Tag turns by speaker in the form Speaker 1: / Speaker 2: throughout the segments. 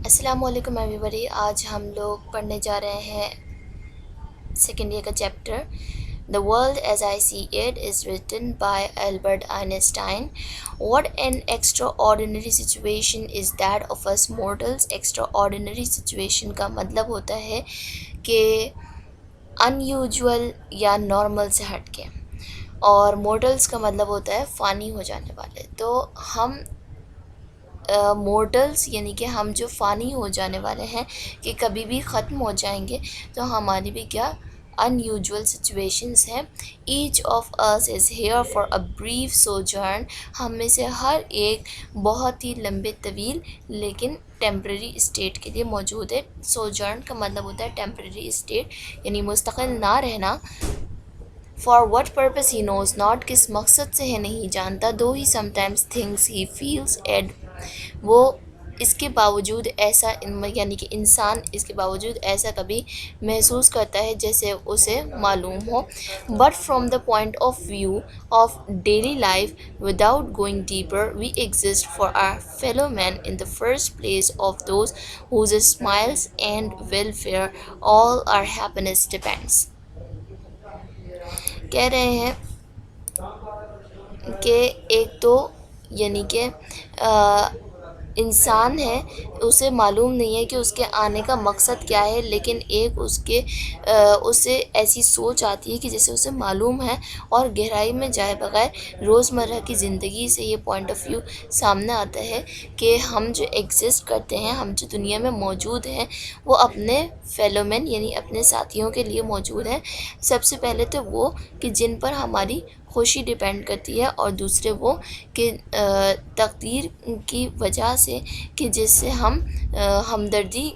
Speaker 1: السلام علیکم ایوری بڈی. آج ہم لوگ پڑھنے جا رہے ہیں سیکنڈ ایئر کا chapter the world as I see it is written by Albert Einstein. What an extraordinary situation is that of us mortals. Extraordinary situation کا مطلب ہوتا ہے کہ ان یوزول یا نارمل سے ہٹ کے، اور مورٹلس کا مطلب ہوتا ہے فانی ہو جانے والے. تو ہم مورٹلس یعنی کہ ہم جو فانی ہو جانے والے ہیں، کہ کبھی بھی ختم ہو جائیں گے، تو ہماری بھی کیا ان یوزول سچویشنس ہیں. Each of us is here for a brief sojourn. ہم میں سے ہر ایک بہت ہی لمبے طویل لیکن ٹیمپرری اسٹیٹ کے لیے موجود ہے. سوجرن کا مطلب ہوتا ہے ٹیمپرری اسٹیٹ، یعنی مستقل نہ رہنا. For what purpose he knows not. کس مقصد سے ہے نہیں جانتا. Though he sometimes thinks he feels it. وہ اس کے باوجود ایسا یعنی کہ انسان اس کے باوجود ایسا کبھی محسوس کرتا ہے جیسے اسے معلوم ہو. But from the point of view of daily life without going deeper we exist for our fellow men in the first place of those whose smiles and welfare all our happiness depends. کہہ رہے ہیں کہ ایک تو یعنی کہ انسان ہے، اسے معلوم نہیں ہے کہ اس کے آنے کا مقصد کیا ہے، لیکن ایک اسے ایسی سوچ آتی ہے کہ جیسے اسے معلوم ہے، اور گہرائی میں جائے بغیر روزمرہ کی زندگی سے یہ پوائنٹ آف ویو سامنے آتا ہے کہ ہم جو ایگزسٹ کرتے ہیں، ہم جو دنیا میں موجود ہیں، وہ اپنے فیلو مین یعنی اپنے ساتھیوں کے لیے موجود ہیں. سب سے پہلے تو وہ کہ جن پر ہماری خوشی ڈیپینڈ کرتی ہے، اور دوسرے وہ کہ تقدیر کی وجہ سے کہ جس سے ہم ہمدردی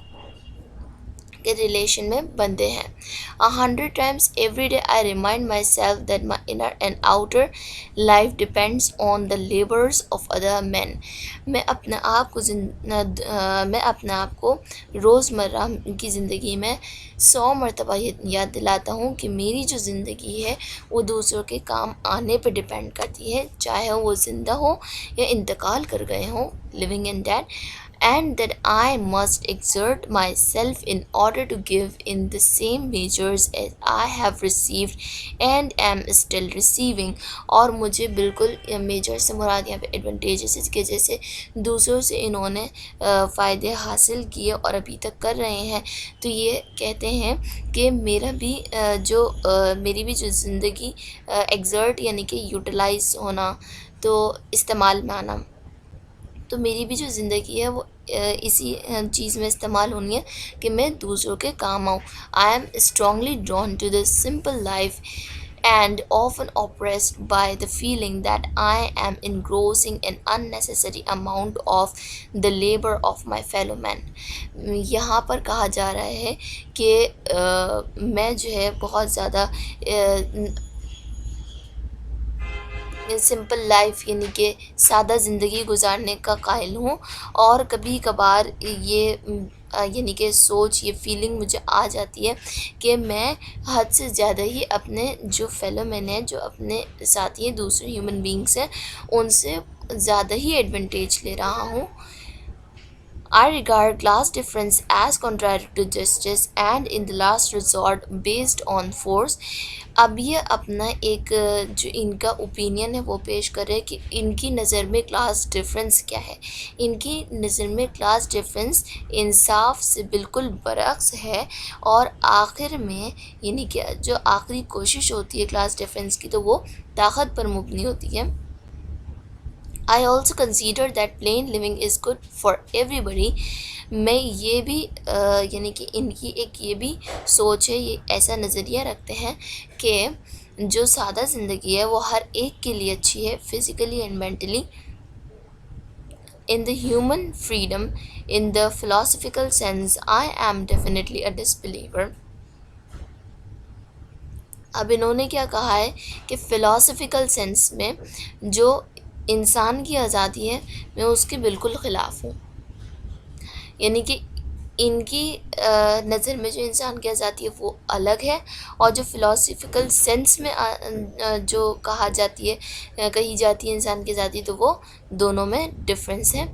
Speaker 1: کے ریلیشن میں بندھے ہیں. 100 times every day I remind myself that my inner and outer life depends on the labors of other men. میں اپنے آپ کو روزمرہ کی زندگی میں 100 مرتبہ یاد دلاتا ہوں کہ میری جو زندگی ہے وہ دوسروں کے کام آنے پہ ڈیپینڈ کرتی ہے، چاہے وہ زندہ ہو یا انتقال کر گئے ہوں، living and dead. And that I must exert myself in order to give in the same measures as I have received and am still receiving. اور مجھے بالکل میجر سے مراد یہاں پہ ایڈوانٹیجز کے جیسے دوسروں سے انہوں نے فائدے حاصل کیے اور ابھی تک کر رہے ہیں، تو یہ کہتے ہیں کہ میری بھی جو زندگی ایگزرٹ یعنی کہ یوٹیلائز ہونا، تو استعمال میں آنا، تو میری بھی جو زندگی ہے وہ اسی چیز میں استعمال ہونی ہے کہ میں دوسروں کے کام آؤں. I am strongly drawn to the simple life and often oppressed by the feeling that I am engrossing an unnecessary amount of the labor of my fellow man. یہاں پر کہا جا رہا ہے کہ میں جو ہے بہت زیادہ سمپل لائف یعنی کہ سادہ زندگی گزارنے کا قائل ہوں، اور کبھی کبھار یہ یعنی کہ سوچ، یہ فیلنگ مجھے آ جاتی ہے کہ میں حد سے زیادہ ہی اپنے جو فیلو مین ہیں، جو اپنے ساتھی ہیں، دوسرے ہیومن بینگس ہیں، ان سے زیادہ ہی ایڈوانٹیج لے رہا ہوں. I regard class difference as contrary to justice and in the last resort based on force. اب یہ اپنا ایک جو ان کا اوپینین ہے وہ پیش کرے کہ ان کی نظر میں کلاس ڈفرینس کیا ہے. ان کی نظر میں کلاس ڈفرینس انصاف سے بالکل برعکس ہے، اور آخر میں یعنی کہ جو آخری کوشش ہوتی ہے کلاس ڈفرینس کی، تو وہ طاقت پر مبنی ہوتی ہے. I also consider that plain living is good for everybody. میں یہ بھی یعنی کہ ان کی ایک یہ بھی سوچ ہے، یہ ایسا نظریہ رکھتے ہیں کہ جو سادہ زندگی ہے وہ ہر ایک کے لیے اچھی ہے، physically and mentally. In the human freedom, in the philosophical sense, I am definitely a disbeliever. اب انہوں نے کیا کہا ہے کہ فلاسفیکل سینس میں جو انسان کی آزادی ہے، میں اس کے بالکل خلاف ہوں. یعنی کہ ان کی نظر میں جو انسان کی آزادی ہے وہ الگ ہے، اور جو فلاسفیکل سینس میں جو کہی جاتی ہے انسان کی آزادی، تو وہ دونوں میں ڈفرینس ہے۔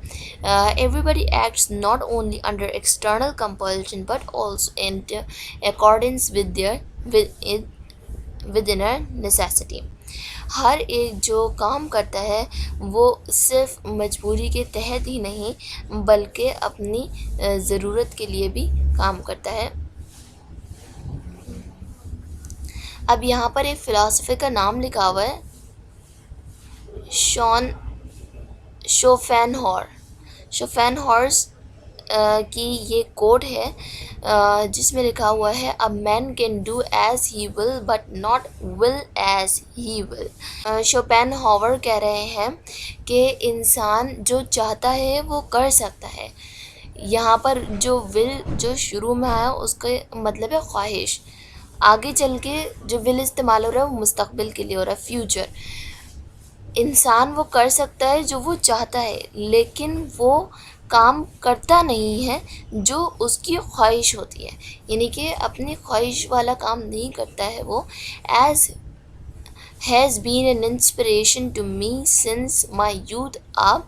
Speaker 1: Everybody acts not only under external compulsion but also in accordance with inner necessity. ہر ایک جو کام کرتا ہے وہ صرف مجبوری کے تحت ہی نہیں بلکہ اپنی ضرورت کے لیے بھی کام کرتا ہے۔ اب یہاں پر ایک فلاسفر کا نام لکھا ہوا ہے، شوپینہاورس کی یہ کوٹ ہے جس میں لکھا ہوا ہے "A man can do as he will but not will as he will"۔ شوپینہاور کہہ رہے ہیں کہ انسان جو چاہتا ہے وہ کر سکتا ہے۔ یہاں پر جو ول جو شروع میں آیا اس کا مطلب ہے خواہش، آگے چل کے جو ول استعمال ہو رہا ہے وہ مستقبل کے لیے ہو رہا ہے، فیوچر۔ انسان وہ کر سکتا ہے جو وہ چاہتا ہے، لیکن وہ کام کرتا نہیں ہے جو اس کی خواہش ہوتی ہے، یعنی کہ اپنی خواہش والا کام نہیں کرتا ہے وہ۔ As has been an inspiration to me since my youth up۔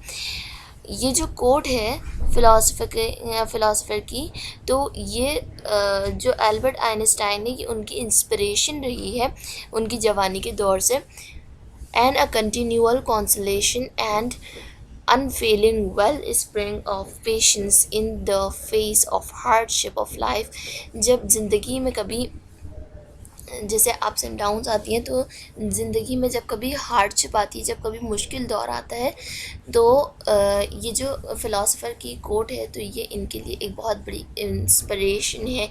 Speaker 1: یہ جو کوٹ ہے فلاسفر کی، تو یہ جو البرٹ آئنسٹائن ہے یہ ان کی انسپریشن رہی ہے ان کی جوانی کے دور سے۔ and a continual consolation and unfailing wellspring of patience in the face of hardship of life۔ جب زندگی میں کبھی جیسے اپس اینڈ ڈاؤنس آتی ہیں، تو زندگی میں جب کبھی ہارڈشپ آتی ہے، جب کبھی مشکل دور آتا ہے، تو یہ جو فلاسفر کی کوٹ ہے تو یہ ان کے لیے ایک بہت بڑی انسپریشن ہے۔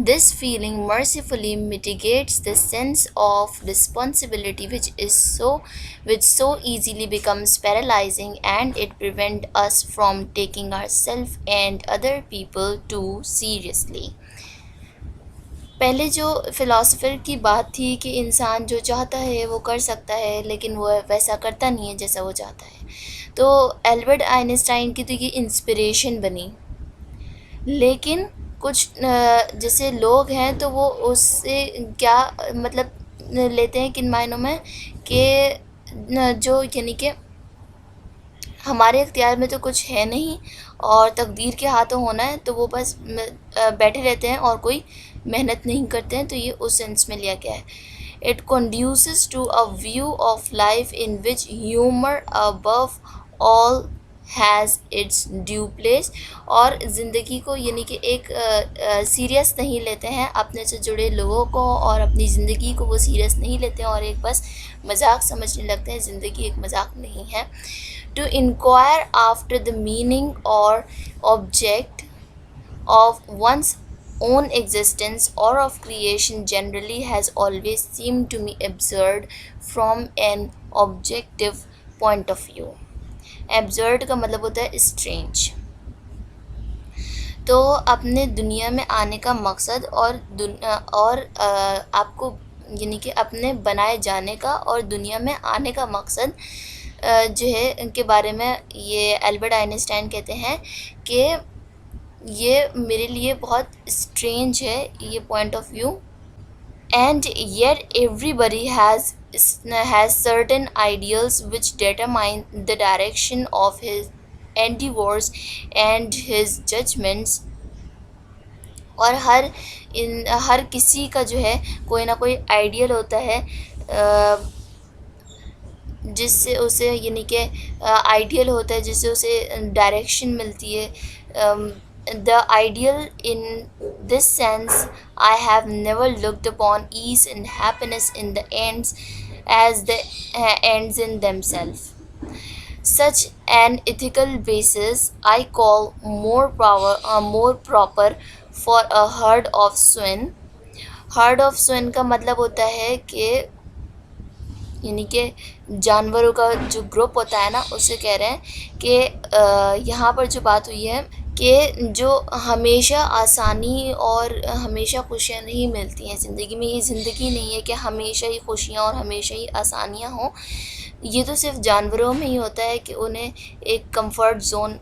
Speaker 1: This feeling mercifully mitigates the sense of responsibility which so easily becomes paralyzing, and it prevents us from taking ourselves and other people too seriously۔ پہلے جو فلاسفر کی بات تھی کہ انسان جو چاہتا ہے وہ کر سکتا ہے لیکن وہ ویسا کرتا نہیں ہے جیسا وہ چاہتا ہے، تو البرٹ آئنسٹائن کی تو یہ انسپریشن بنی۔ لیکن کچھ جیسے لوگ ہیں تو وہ اس سے کیا مطلب لیتے ہیں کن معنوں میں کہ جو یعنی کہ ہمارے اختیار میں تو کچھ ہے نہیں اور تقدیر کے ہاتھوں ہونا ہے، تو وہ بس بیٹھے رہتے ہیں اور کوئی محنت نہیں کرتے ہیں، تو یہ اس سینس میں لیا گیا ہے۔ It conduces to a view of life in which humor above all has its due place۔ اور زندگی کو یعنی کہ ایک سیریس نہیں لیتے ہیں، اپنے سے جڑے لوگوں کو اور اپنی زندگی کو وہ سیریس نہیں لیتے ہیں اور ایک بس مذاق سمجھنے لگتے ہیں۔ زندگی ایک مذاق نہیں ہے۔ To inquire after the meaning or object of one's own existence or of creation generally has always seemed to me absurd from an objective point of view۔ absurd کا مطلب ہوتا ہے strange۔ تو اپنے دنیا میں آنے کا مقصد اور آپ کو یعنی کہ اپنے بنائے جانے کا اور دنیا میں آنے کا مقصد جو ہے ان کے بارے میں یہ البرٹ آئنسٹائن کہتے ہیں کہ یہ میرے لیے بہت اسٹرینج ہے یہ point of view. And yet everybody has certain ideals which determine the direction of his endeavors and his judgments۔ اور ہر کسی کا جو ہے کوئی نہ کوئی آئیڈیل ہوتا ہے جس سے اسے یعنی کہ آئیڈیل ہوتا ہے جس سے اسے ڈائریکشن ملتی ہے۔ The ideal in this sense I have never looked upon ease and happiness in the ends as the ends in themselves. Such an ethical basis I call more proper for a herd of swine۔ herd of swine کا مطلب ہوتا ہے کہ یعنی کہ جانوروں کا جو گروپ ہوتا ہے نا، اسے کہہ رہے ہیں کہ یہاں پر جو بات ہوئی ہے کہ جو ہمیشہ آسانی اور ہمیشہ خوشیاں نہیں ملتی ہیں زندگی میں، یہ زندگی نہیں ہے کہ ہمیشہ ہی خوشیاں اور ہمیشہ ہی آسانیاں ہوں۔ یہ تو صرف جانوروں میں ہی ہوتا ہے کہ انہیں ایک کمفرٹ زون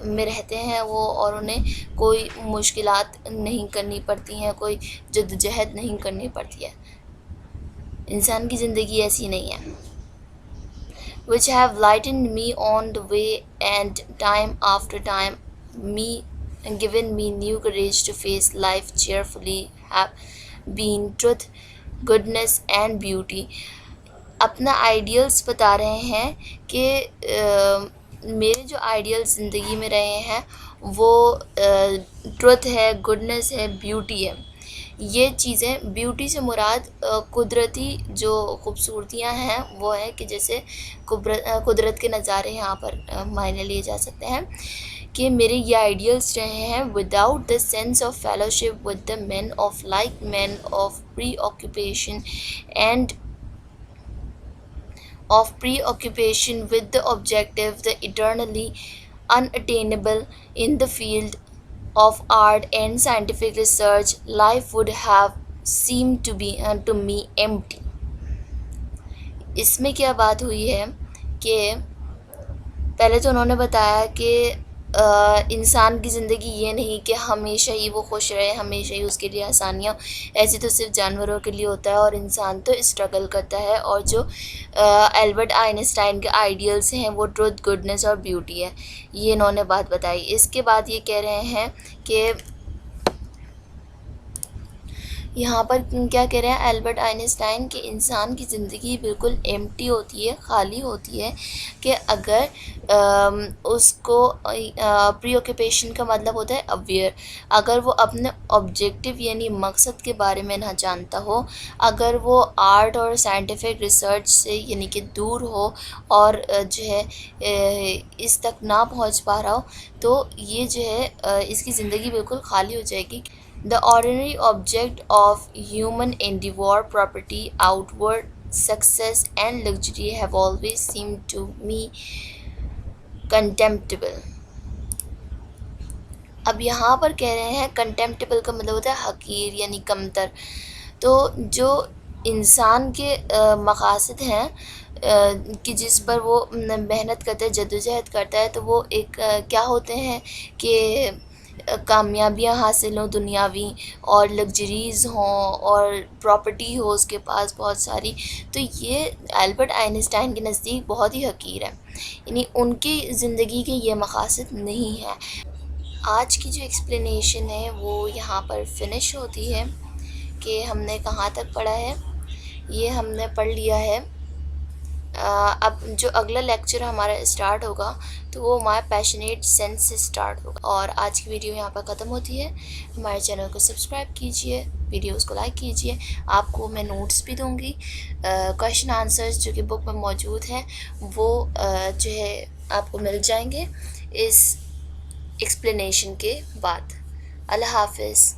Speaker 1: میں رہتے ہیں وہ، اور انہیں کوئی مشکلات نہیں کرنی پڑتی ہیں، کوئی جدوجہد نہیں کرنی پڑتی ہے. انسان کی زندگی ایسی نہیں ہے. which have lightened me on the way and time after time me given me new courage to face life cheerfully have been truth, goodness and beauty. اپنا آئیڈیلس بتا رہے ہیں کہ میرے جو آئیڈیلس زندگی میں رہے ہیں وہ ٹروتھ ہے، گڈنس ہے، بیوٹی ہے. یہ چیزیں، بیوٹی سے مراد قدرتی جو خوبصورتیاں ہیں وہ ہے کہ جیسے قدرت کے نظارے یہاں پر معنی لیے جا سکتے ہیں کہ میرے یہ آئیڈیلس رہے ہیں. Without the sense of fellowship with the men of like mind of preoccupation and of preoccupation with the objective, the eternally unattainable in the field of art and scientific research, life would have seemed to me empty. اس میں کیا بات ہوئی ہے کہ پہلے تو انہوں نے بتایا کہ انسان کی زندگی یہ نہیں کہ ہمیشہ ہی وہ خوش رہے، ہمیشہ ہی اس کے لیے آسانیاں، ایسے تو صرف جانوروں کے لیے ہوتا ہے اور انسان تو اسٹرگل کرتا ہے. اور جو البرٹ آئنسٹائن کے آئیڈیلس ہیں وہ ٹروتھ، گڈنس اور بیوٹی ہے. یہ انہوں نے بات بتائی. اس کے بعد یہ کہہ رہے ہیں کہ یہاں پر کیا کہہ رہے ہیں البرٹ آئنسٹائن کہ انسان کی زندگی بالکل ایمٹی ہوتی ہے، خالی ہوتی ہے، کہ اگر اس کو پری آکوپیشن کا مطلب ہوتا ہے اویئر، اگر وہ اپنے آبجیکٹو یعنی مقصد کے بارے میں نہ جانتا ہو، اگر وہ آرٹ اور سائنٹیفک ریسرچ سے یعنی کہ دور ہو اور جو ہے اس تک نہ پہنچ پا رہا ہو، تو یہ جو ہے اس کی زندگی بالکل خالی ہو جائے گی. The ordinary object of human endeavor, property, outward success and luxury have always seemed to me contemptible. اب یہاں پر کہہ رہے ہیں کنٹمپٹیبل کا مطلب ہوتا ہے حقیر یعنی کمتر. تو جو انسان کے مقاصد ہیں کہ جس پر وہ محنت کرتا ہے، جدوجہد کرتا ہے، تو وہ ایک کیا ہوتے ہیں کہ کامیابیاں حاصل ہوں دنیاوی، اور لگژریز ہوں، اور پراپرٹی ہو اس کے پاس بہت ساری. تو یہ البرٹ آئنسٹائن کے نزدیک بہت ہی حقیر ہے، یعنی ان کی زندگی کے یہ مقاصد نہیں ہیں. آج کی جو ایکسپلینیشن ہے وہ یہاں پر فنش ہوتی ہے کہ ہم نے کہاں تک پڑھا ہے. یہ ہم نے پڑھ لیا ہے. اب جو اگلا لیکچر ہمارا اسٹارٹ ہوگا تو وہ ہمارا پیشنیٹ سینس سے اسٹارٹ ہوگا. اور آج کی ویڈیو یہاں پر ختم ہوتی ہے. ہمارے چینل کو سبسکرائب کیجئے، ویڈیوز کو لائک کیجئے. آپ کو میں نوٹس بھی دوں گی، کویشچن آنسرز جو کہ بک میں موجود ہیں وہ جو ہے آپ کو مل جائیں گے اس ایکسپلینیشن کے بعد. اللہ حافظ.